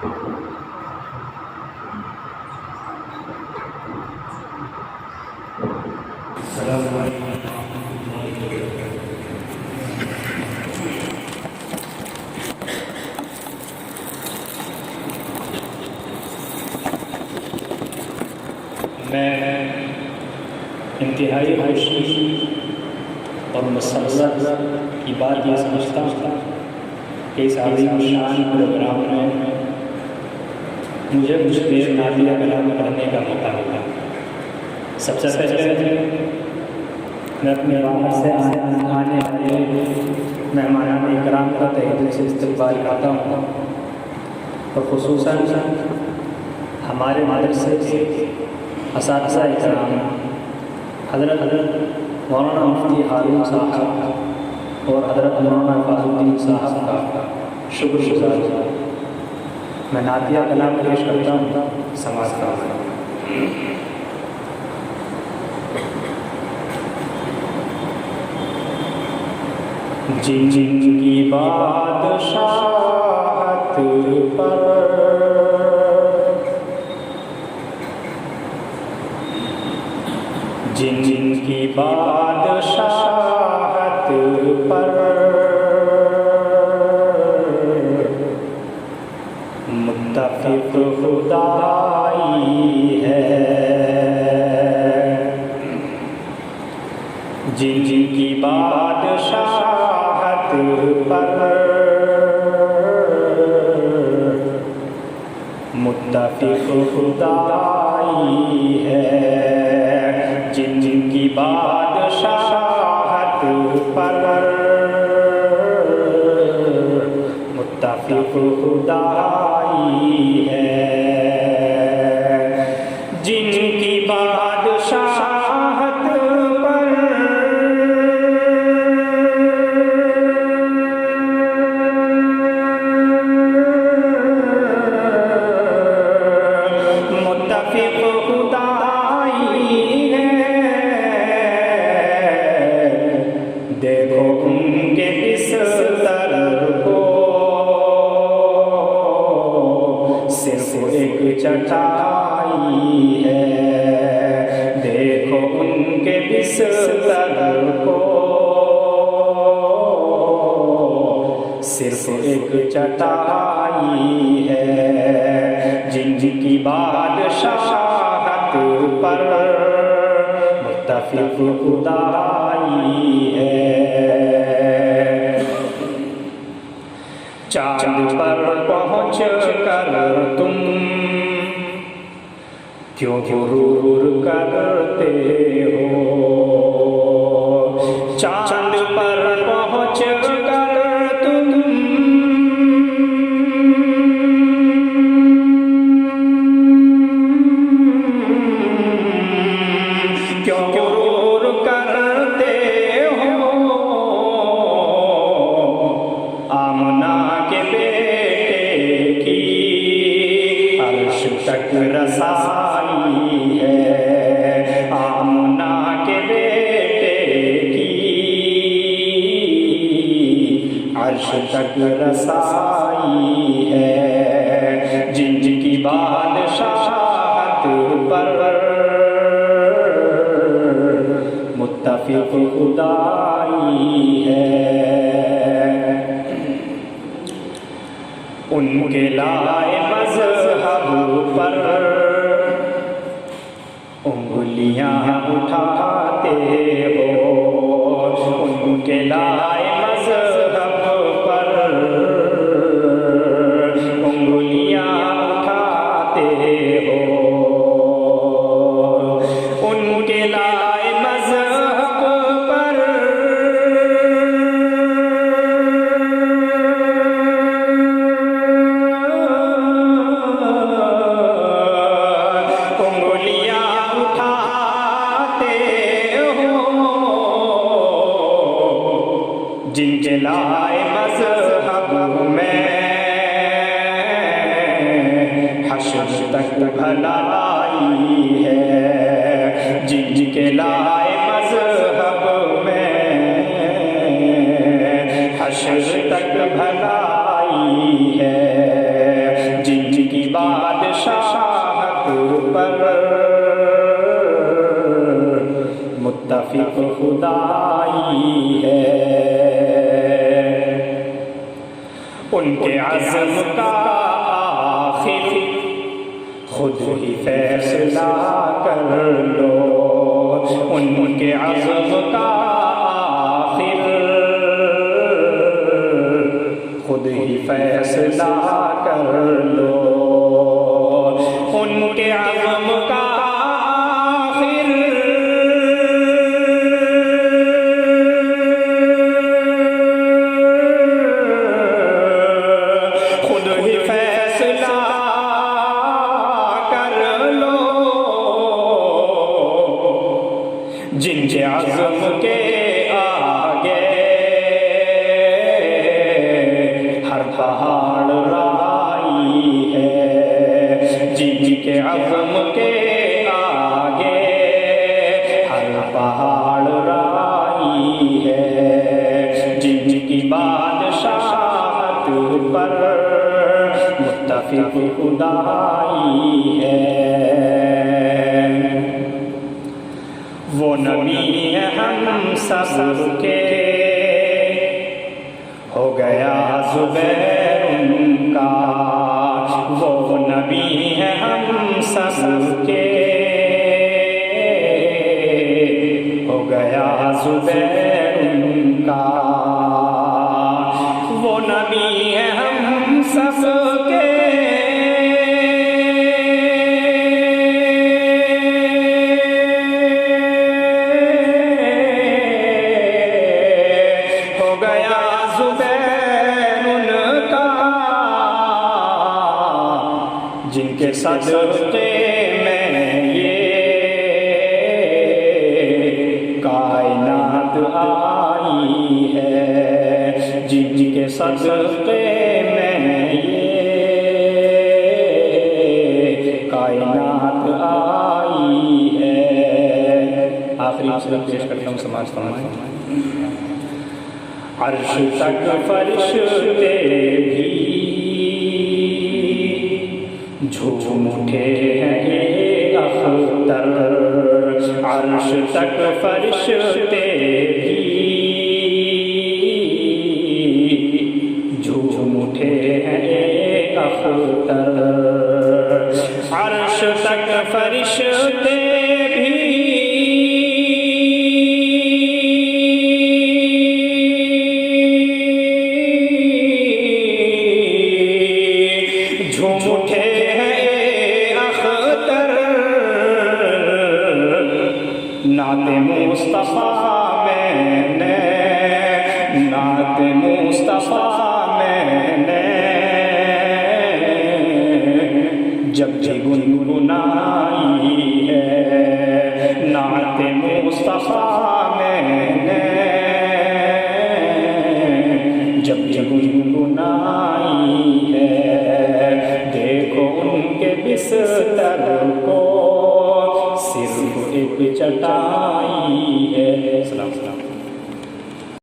मैं इंतहाई खुशी और मसरत की बात ये समझता हूँ कि इस आज़ीम शान प्रोग्राम में मुझे कुछ देर नादिया कलाम पढ़ने का मौका मिला। सबसे पहले मैं अपने बाहर से आने वाले मेहमानान इकराम का तहे दिल से इस्तक़बाल करता हूँ और ख़ुसूसन हमारे मदरसे के असातिज़ा इकराम हज़रत मौलाना मुफ्ती हारून साहब और हज़रत मौलाना फ़ाज़ुद्दीन साहब का शुक्रगुज़ार हूँ। मैं नातिया कलाम पेश करता हूँ समाज का। जिनकी बादशाहत पर जिनकी बादशाहत पर मुत्तफ़िक़ खुदाई है, जिनकी बादशाहत पर मुत्तफ़िक़ खुदाई है, जिनकी बादशाहत पर मुत्तफ़िक़ खुदाई है, जिनकी बादशाहत पर मुत्तफ़िक़ खुदाई है। देखो उनके बिस्तर को सिर्फ एक चटाई है, देखो उनके बिस्तर को सिर्फ एक चटाई है, जिनकी बादशाहत पर मुत्तफ़िक़ खुदाई है। चाँद पर पहुँच कर तुम क्यों गुरूर करते हो, चाँद पर पहुँच कर तुम क्यों गुरूर करते हो, आमना के बेटे की अर्श तक रसाई है, आमना के बेटे की अर्श तक रसाई है, जिनकी बादशाहत पर मुत्तफ़िक़ खुदाई है। उनके लाए मज़हब पर उंगलियां उठाते हो, उनके लाए मज़हब पर उंगलियां उठाते हो, उनके लाए मज़हब पर जिनके लाए मज़हब में हश्र तक भलाई है, जिनके लाए मज़हब में हश्र तक भलाई है, जिनकी उनके अज़्म का आखिर खुद ही फैसला कर लो, उनके अज़्म का आखिर खुद ही फैसला कर लो, उनके अज़्म का जिनके अज़्म के आगे हर पहाड़ राई है, जिनके अज़्म के आगे हर पहाड़ राई है, जिनकी बादशाहत पर मुत्तफ़िक़ खुदाई है। वो नबी है हम सब के, हो गया ज़ुबैर उनका, वो नबी है हम सब के, हो गया ज़ुबैर उनका, वो नबी है हम सब के, जिनके सदक़े में ये कायनात आई है, जिनके सदक़े में ये कायनात आई है। आखिरी मसला पेश करता हूँ, समाज फरमाएं। अर्श तक फरिश्ते भी झूम उठे हैं ये अख्तर, अर्श तक फरिश्ते भी झूम उठे हैं ये अख्तर, अर्श तक फरिश्ते भी झूम उठे नाते मुस्तफ़ा मैंने, नाते मुस्तफ़ा